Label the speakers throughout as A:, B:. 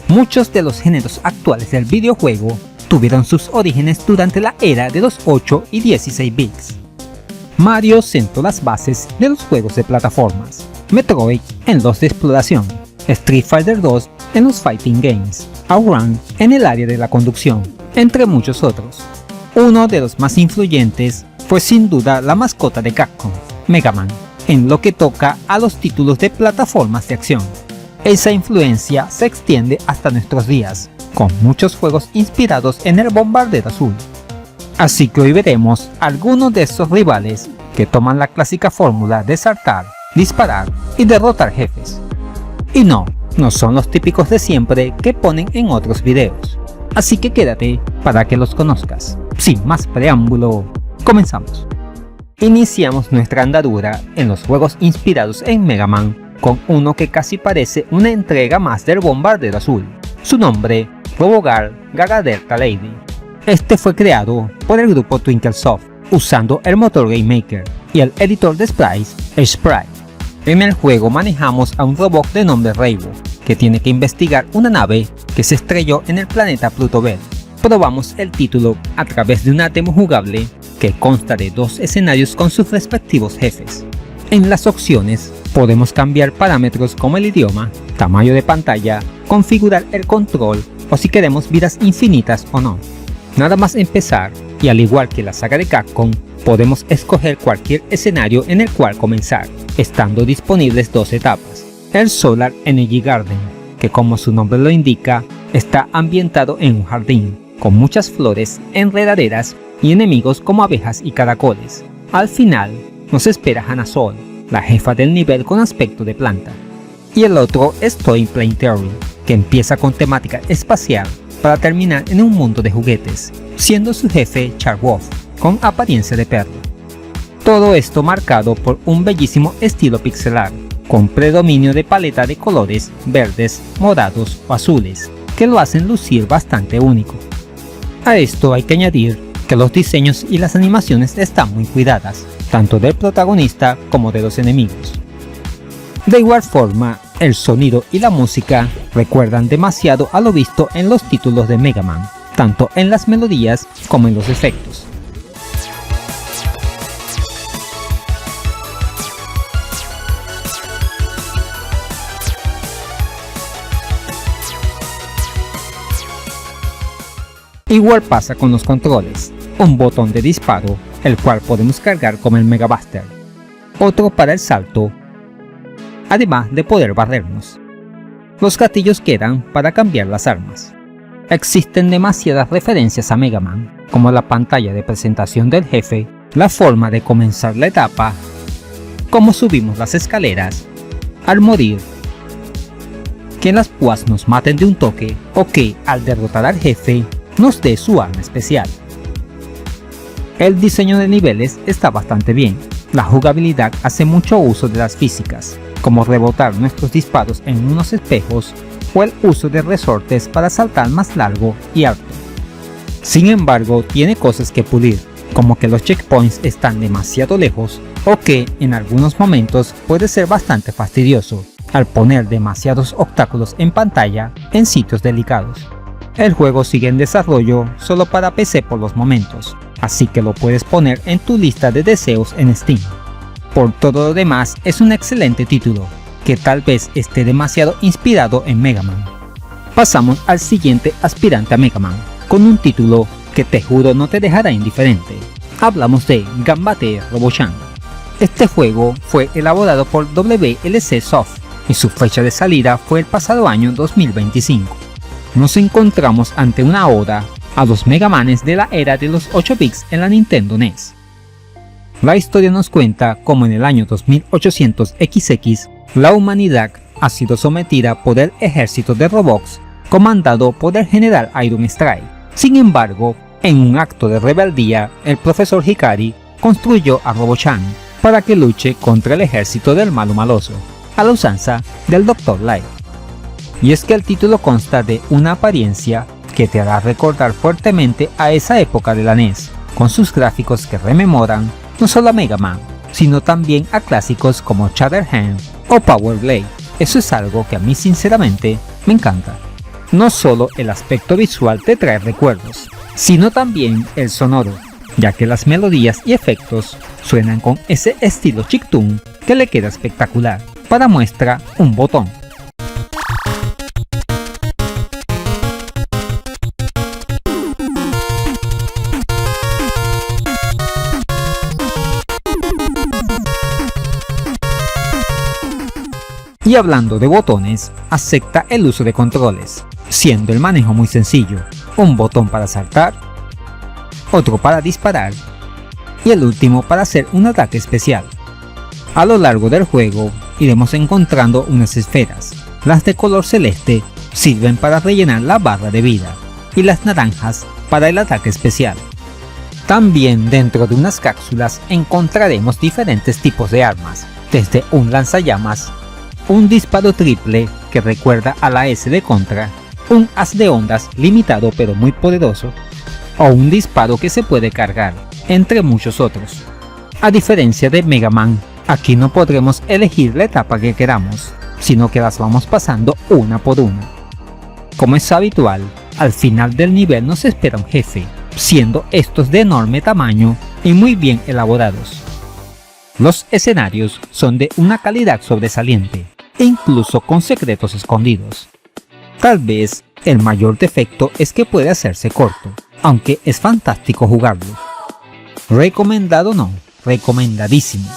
A: Muchos de los géneros actuales del videojuego tuvieron sus orígenes durante la era de los 8 y 16 bits. Mario sentó las bases de los juegos de plataformas, Metroid en los de exploración, Street Fighter 2 en los fighting games, Outrun en el área de la conducción, entre muchos otros. Uno de los más influyentes fue sin duda la mascota de Capcom, Mega Man, en lo que toca a los títulos de plataformas de acción. Esa influencia se extiende hasta nuestros días, con muchos juegos inspirados en el bombardero azul. Así que hoy veremos algunos de estos rivales que toman la clásica fórmula de saltar, disparar y derrotar jefes. Y no son los típicos de siempre que ponen en otros videos. Así que quédate para que los conozcas. Sin más preámbulo, comenzamos. Iniciamos nuestra andadura en los juegos inspirados en Mega Man con uno que casi parece una entrega más del bombardero azul. Su nombre, RoboGirl Gaga Delta Lady. Este fue creado por el grupo Twinklesoft, usando el motor Game Maker y el editor de sprites, Sprite. En el juego manejamos a un robot de nombre Rainbow, que tiene que investigar una nave que se estrelló en el planeta Pluto B. Probamos el título a través de una demo jugable que consta de 2 escenarios con sus respectivos jefes. En las opciones podemos cambiar parámetros como el idioma, tamaño de pantalla, configurar el control o si queremos vidas infinitas o no. Nada más empezar, y al igual que la saga de Capcom, podemos escoger cualquier escenario en el cual comenzar, estando disponibles 2 etapas. El Solar Energy Garden, que como su nombre lo indica, está ambientado en un jardín, con muchas flores, enredaderas y enemigos como abejas y caracoles. Al final, nos espera Hanasol, la jefa del nivel con aspecto de planta. Y el otro es Toy Plane Theory, que empieza con temática espacial para terminar en un mundo de juguetes, siendo su jefe Charwolf, con apariencia de perro. Todo esto marcado por un bellísimo estilo pixelar, con predominio de paleta de colores verdes, morados o azules, que lo hacen lucir bastante único. A esto hay que añadir que los diseños y las animaciones están muy cuidadas, tanto del protagonista como de los enemigos. De igual forma, el sonido y la música recuerdan demasiado a lo visto en los títulos de Mega Man, tanto en las melodías como en los efectos. Igual pasa con los controles, un botón de disparo, el cual podemos cargar como el Mega Buster, otro para el salto, además de poder barrernos. Los gatillos quedan para cambiar las armas. Existen demasiadas referencias a Mega Man, como la pantalla de presentación del jefe, la forma de comenzar la etapa, cómo subimos las escaleras, al morir, que las púas nos maten de un toque o que al derrotar al jefe nos dé su arma especial. El diseño de niveles está bastante bien. La jugabilidad hace mucho uso de las físicas, como rebotar nuestros disparos en unos espejos o el uso de resortes para saltar más largo y alto. Sin embargo, tiene cosas que pulir, como que los checkpoints están demasiado lejos o que en algunos momentos puede ser bastante fastidioso al poner demasiados obstáculos en pantalla en sitios delicados. El juego sigue en desarrollo solo para PC por los momentos, así que lo puedes poner en tu lista de deseos en Steam. Por todo lo demás, es un excelente título, que tal vez esté demasiado inspirado en Mega Man. Pasamos al siguiente aspirante a Mega Man, con un título que te juro no te dejará indiferente. Hablamos de Ganbate Robochan. Este juego fue elaborado por WLC Soft y su fecha de salida fue el pasado año 2025. Nos encontramos ante una oda a los Mega Manes de la era de los 8 bits en la Nintendo NES. La historia nos cuenta cómo en el año 2800 XX la humanidad ha sido sometida por el ejército de robots comandado por el general Iron Strike. Sin embargo, en un acto de rebeldía, el profesor Hikari construyó a Robochan para que luche contra el ejército del malo maloso, a la usanza del Dr. Light. Y es que el título consta de una apariencia que te hará recordar fuertemente a esa época de la NES, con sus gráficos que rememoran no solo a Mega Man, sino también a clásicos como Shatterhand o Power Blade. Eso es algo que a mí sinceramente me encanta. No solo el aspecto visual te trae recuerdos, sino también el sonoro, ya que las melodías y efectos suenan con ese estilo chiptune que le queda espectacular. Para muestra, un botón. Y hablando de botones, acepta el uso de controles, siendo el manejo muy sencillo: un botón para saltar, otro para disparar y el último para hacer un ataque especial. A lo largo del juego iremos encontrando unas esferas. Las de color celeste sirven para rellenar la barra de vida y las naranjas para el ataque especial. También dentro de unas cápsulas encontraremos diferentes tipos de armas, desde un lanzallamas, un disparo triple que recuerda a la S de Contra, un haz de ondas limitado pero muy poderoso, o un disparo que se puede cargar, entre muchos otros. A diferencia de Mega Man, aquí no podremos elegir la etapa que queramos, sino que las vamos pasando una por una. Como es habitual, al final del nivel nos espera un jefe, siendo estos de enorme tamaño y muy bien elaborados. Los escenarios son de una calidad sobresaliente, e incluso con secretos escondidos. Tal vez el mayor defecto es que puede hacerse corto, aunque es fantástico jugarlo. Recomendado no, recomendadísimo.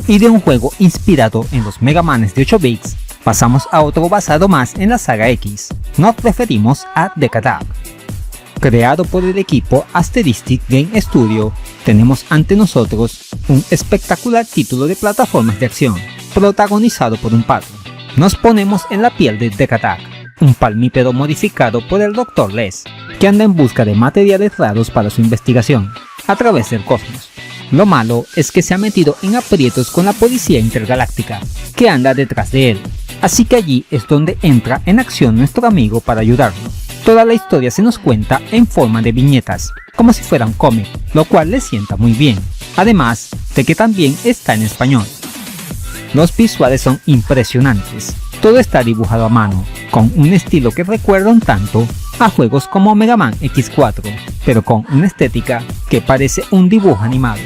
A: Y de un juego inspirado en los Mega Manes de 8 bits, pasamos a otro basado más en la saga X. Nos referimos a Decatag. Creado por el equipo Asteristic Game Studio, tenemos ante nosotros un espectacular título de plataformas de acción, protagonizado por un pato. Nos ponemos en la piel de Decatag, un palmípedo modificado por el Dr. Les, que anda en busca de materiales raros para su investigación, a través del cosmos. Lo malo es que se ha metido en aprietos con la policía intergaláctica, que anda detrás de él, así que allí es donde entra en acción nuestro amigo para ayudarlo. Toda la historia se nos cuenta en forma de viñetas, como si fuera un cómic, lo cual le sienta muy bien, además de que también está en español. Los visuales son impresionantes, todo está dibujado a mano, con un estilo que recuerda un tanto a juegos como Mega Man X4, pero con una estética que parece un dibujo animado.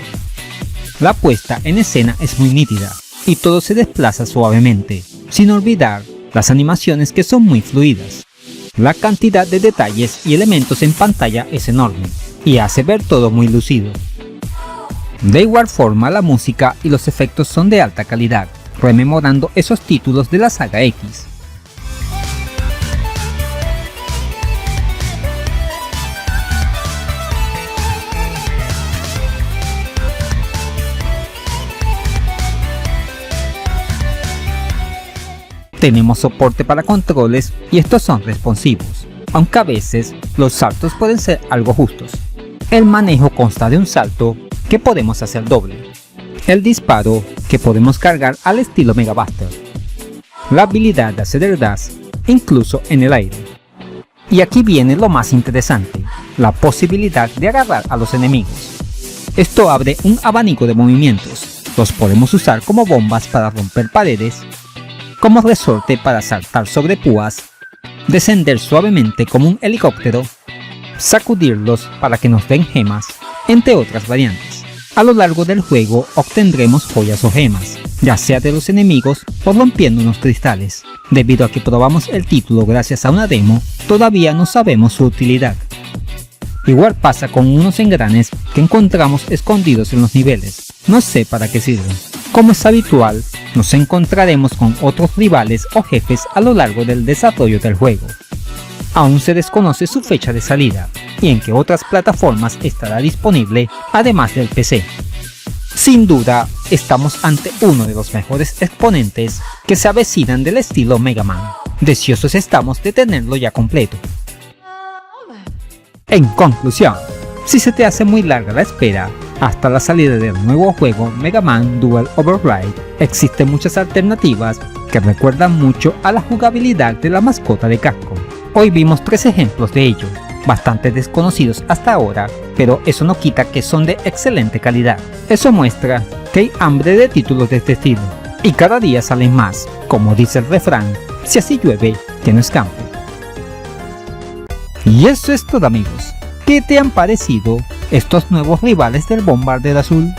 A: La puesta en escena es muy nítida, y todo se desplaza suavemente, sin olvidar las animaciones que son muy fluidas. La cantidad de detalles y elementos en pantalla es enorme, y hace ver todo muy lucido. De igual forma, la música y los efectos son de alta calidad, rememorando esos títulos de la saga X. Tenemos soporte para controles y estos son responsivos, aunque a veces los saltos pueden ser algo justos. El manejo consta de un salto que podemos hacer doble, el disparo que podemos cargar al estilo Mega Buster, la habilidad de hacer el dash incluso en el aire. Y aquí viene lo más interesante, la posibilidad de agarrar a los enemigos. Esto abre un abanico de movimientos, los podemos usar como bombas para romper paredes, como resorte para saltar sobre púas, descender suavemente como un helicóptero, sacudirlos para que nos den gemas, entre otras variantes. A lo largo del juego obtendremos joyas o gemas, ya sea de los enemigos o rompiendo unos cristales. Debido a que probamos el título gracias a una demo, todavía no sabemos su utilidad. Igual pasa con unos engranes que encontramos escondidos en los niveles, no sé para qué sirven. Como es habitual, nos encontraremos con otros rivales o jefes a lo largo del desarrollo del juego. Aún se desconoce su fecha de salida y en qué otras plataformas estará disponible además del PC. Sin duda, estamos ante uno de los mejores exponentes que se avecinan del estilo Mega Man. Deseosos estamos de tenerlo ya completo. En conclusión, si se te hace muy larga la espera hasta la salida del nuevo juego Mega Man Duel Override, existen muchas alternativas que recuerdan mucho a la jugabilidad de la mascota de Capcom. Hoy vimos 3 ejemplos de ello, bastante desconocidos hasta ahora, pero eso no quita que son de excelente calidad. Eso muestra que hay hambre de títulos de este estilo, y cada día salen más, como dice el refrán, si así llueve, que no escampe. Y eso es todo, amigos. ¿Qué te han parecido estos nuevos rivales del Bombarder Azul?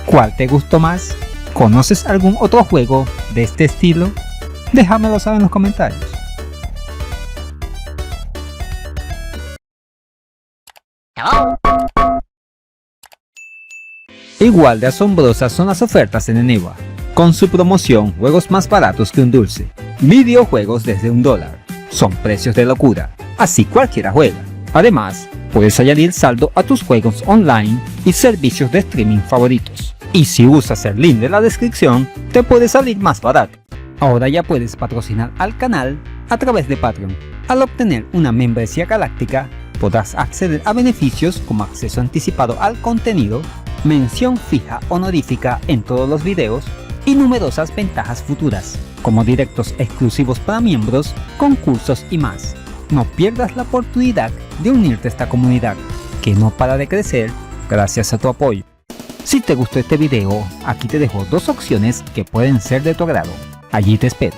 A: ¿Cuál te gustó más? ¿Conoces algún otro juego de este estilo? Déjamelo saber en los comentarios. Igual de asombrosas son las ofertas en Eneba, con su promoción juegos más baratos que un dulce, videojuegos desde $1, son precios de locura, así cualquiera juega. Además, puedes añadir saldo a tus juegos online y servicios de streaming favoritos. Y si usas el link de la descripción, te puede salir más barato. Ahora ya puedes patrocinar al canal a través de Patreon. Al obtener una membresía galáctica, podrás acceder a beneficios como acceso anticipado al contenido, mención fija honorífica en todos los videos y numerosas ventajas futuras, como directos exclusivos para miembros, concursos y más. No pierdas la oportunidad de unirte a esta comunidad, que no para de crecer gracias a tu apoyo. Si te gustó este video, aquí te dejo dos opciones que pueden ser de tu agrado. Allí te espero.